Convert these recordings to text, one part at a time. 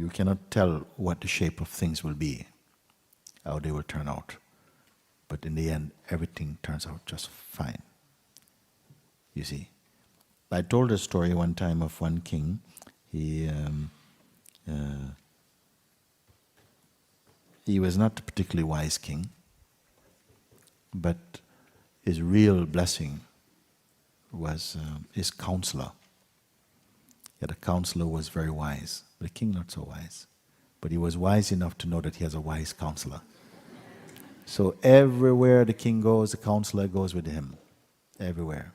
You cannot tell what the shape of things will be, how they will turn out. But in the end, everything turns out just fine. You see. I told a story one time of one king. He was not a particularly wise king, but his real blessing was his counselor. Yeah, the counselor was very wise, but the king not so wise. But he was wise enough to know that he has a wise counselor. So everywhere the king goes, the counselor goes with him. Everywhere.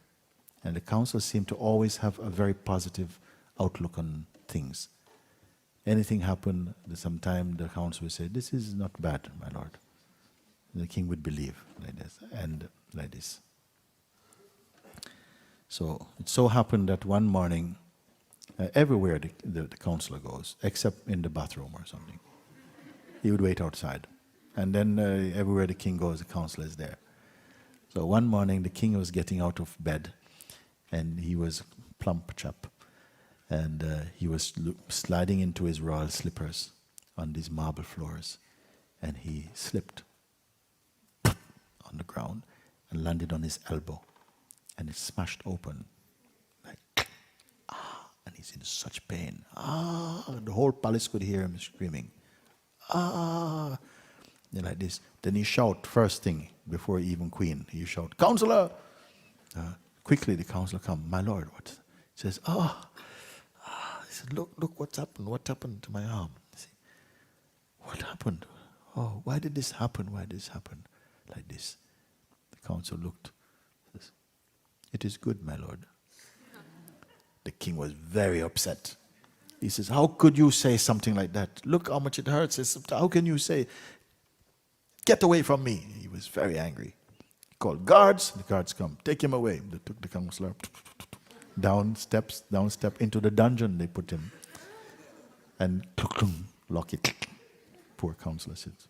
And the counselor seemed to always have a very positive outlook on things. Anything happened, sometime the counselor would say, "This is not bad, my lord." And the king would believe like this, and like this. So it so happened that one morning, everywhere the counselor goes, except in the bathroom or something, he would wait outside. And then everywhere the king goes, the counselor is there. So one morning the king was getting out of bed, and he was a plump chap, and he was sliding into his royal slippers on these marble floors, and he slipped on the ground and landed on his elbow, and it smashed open, like, and he's in such pain. The whole palace could hear him screaming, like this. Then he shout first thing before even queen. He shout, "Counselor!" Quickly the counselor come. "My lord, what?" He says, He said, look what's happened. What happened to my arm? See, what happened? Oh, why did this happen? Why did this happen? Like this. The counselor looked. Says, "It is good, my lord." The king was very upset. He says, "How could you say something like that? Look how much it hurts. He says, how can you say, 'Get away from me'?" He was very angry. He called guards. The guards come. "Take him away." They took the counselor down step into the dungeon. They put him. And lock it. Poor counselor sits.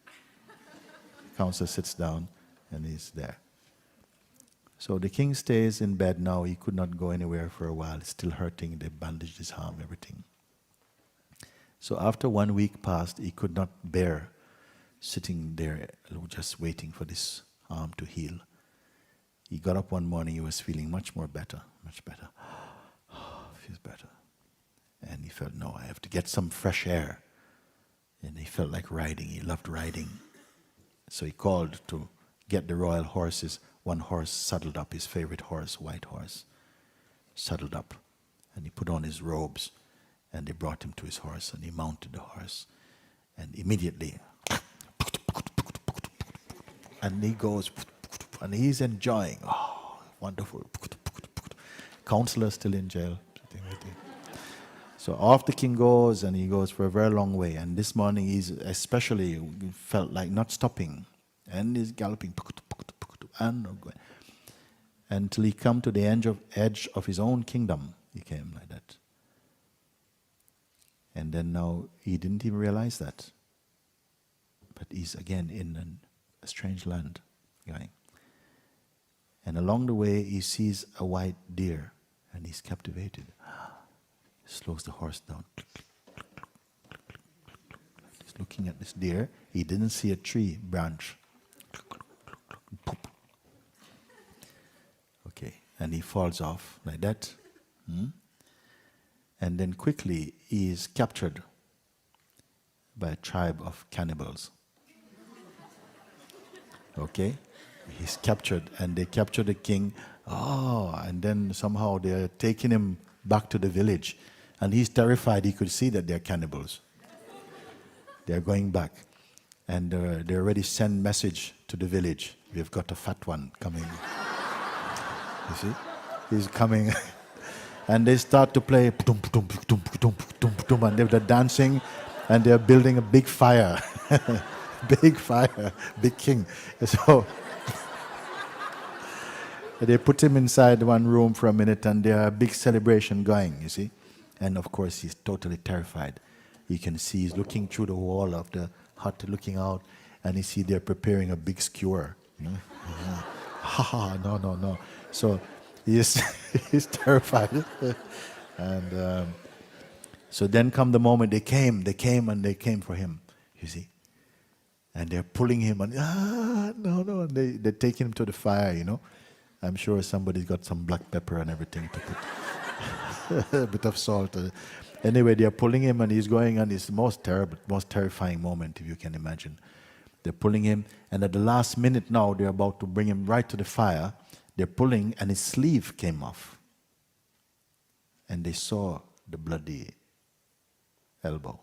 Counselor sits down and he's there. So the king stays in bed now. He could not go anywhere for a while. It's still hurting. They bandaged his arm, everything. So after 1 week passed, he could not bear sitting there just waiting for this arm to heal. He got up one morning. He was feeling much more better, much better. Feels better. And he felt, no, I have to get some fresh air. And he felt like riding. He loved riding. So he called to get the royal horses. One horse saddled up, his favorite horse, white horse, saddled up. And he put on his robes. And they brought him to his horse. And he mounted the horse. And immediately, and he goes, and he's enjoying. Oh, wonderful. Counselor still in jail. So off the king goes, and he goes for a very long way. And this morning he's especially felt like not stopping. And he's galloping. And until he come to the edge of his own kingdom. He came like that. And then now he didn't even realize that. But he's again in a strange land going. And along the way he sees a white deer and he's captivated. He slows the horse down. He's looking at this deer. He didn't see a tree branch. Okay, and he falls off like that. And then quickly he is captured by a tribe of cannibals. Okay? He's captured, and they capture the king. And then somehow they're taking him back to the village. And he's terrified. He could see that they're cannibals. They're going back. And they already send message to the village. We've got a fat one coming. You see? He's coming. And they start to play. And they're dancing. And they're building a big fire. Big fire. Big king. So they put him inside one room for a minute, and there's a big celebration going, you see. And of course, he's totally terrified. You can see he's looking through the wall of the hut, looking out, and you see they're preparing a big skewer. You know? No. So he's terrified. And So then come the moment they came for him, you see. And they're pulling him and, no, and they're taking him to the fire, you know. I'm sure somebody's got some black pepper and everything to put a bit of salt. Anyway, they're pulling him and he's going on his most terrible, most terrifying moment, if you can imagine. They're pulling him, and at the last minute now, they're about to bring him right to the fire. They're pulling, and his sleeve came off. And they saw the bloody elbow.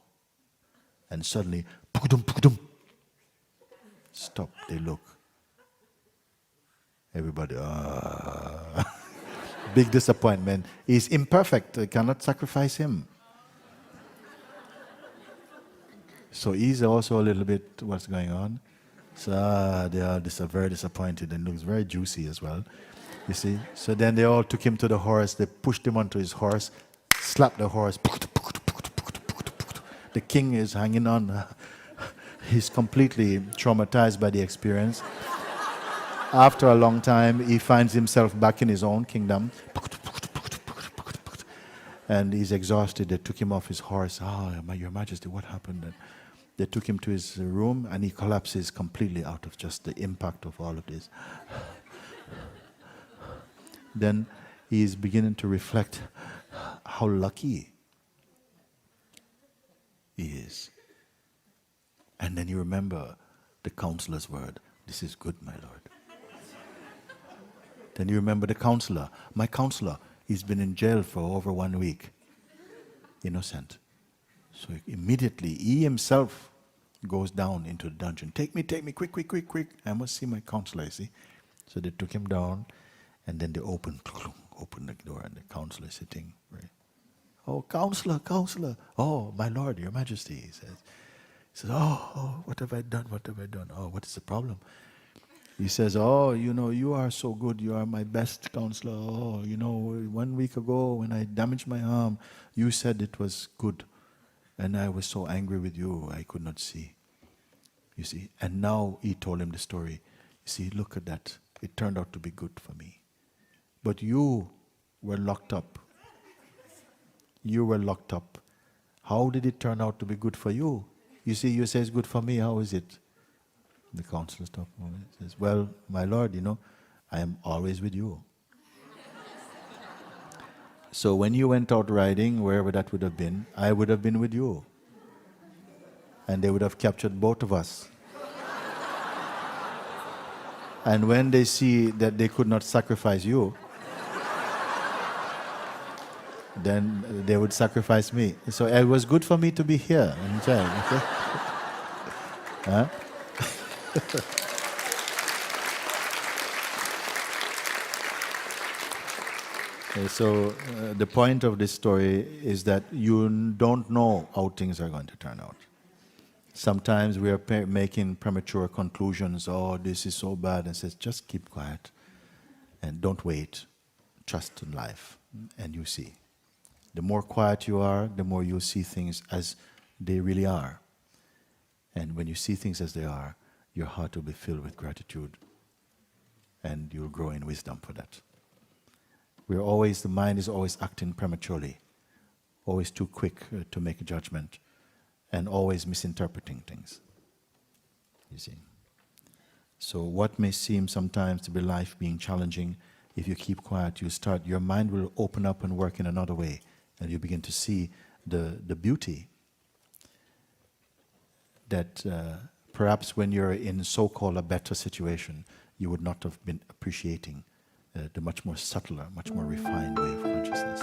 And suddenly, stop, they look. Everybody, big disappointment. He's imperfect, I cannot sacrifice him. So he's also a little bit, what's going on? So they are very disappointed, and looks very juicy as well. You see? So then they all took him to the horse, they pushed him onto his horse, slapped the horse. The king is hanging on. He's completely traumatized by the experience. After a long time, he finds himself back in his own kingdom. And he's exhausted. They took him off his horse. Your Majesty, what happened? And they took him to his room, and he collapses completely out of just the impact of all of this. Then he's beginning to reflect how lucky he is. And then you remember the counselor's word, "This is good, my Lord." Then you remember the counselor. My counselor, he's been in jail for over 1 week. Innocent. So immediately, he himself goes down into the dungeon. Take me, quick. I must see my counselor, you see. So they took him down, and then they opened the door, and the counselor is sitting. Right? Oh, counselor. Oh, my Lord, Your Majesty, he says. He says, oh, what have I done? Oh, what is the problem? He says, you are so good. You are my best counselor. 1 week ago when I damaged my arm, you said it was good. And I was so angry with you, I could not see. You see? And now he told him the story. You see, look at that. It turned out to be good for me. But you were locked up. How did it turn out to be good for you? You see, you say it's good for me. How is it? The counselor stopped a moment. He says, well, my Lord, I am always with you. So when you went out riding, wherever that would have been, I would have been with you. And they would have captured both of us. And when they see that they could not sacrifice you, then they would sacrifice me. So it was good for me to be here in jail. Okay? Huh? So the point of this story is that you don't know how things are going to turn out. Sometimes we are making premature conclusions. Oh, this is so bad. And says, just keep quiet and don't wait. Trust in life, and you see. The more quiet you are, the more you see things as they really are. And when you see things as they are, your heart will be filled with gratitude, and you'll grow in wisdom for that. The mind is always acting prematurely, always too quick to make a judgment, and always misinterpreting things. You see. So what may seem sometimes to be life being challenging, if you keep quiet, your mind will open up and work in another way, and you begin to see the beauty that perhaps when you're in so-called a better situation, you would not have been appreciating the much more subtler, much more refined way of consciousness.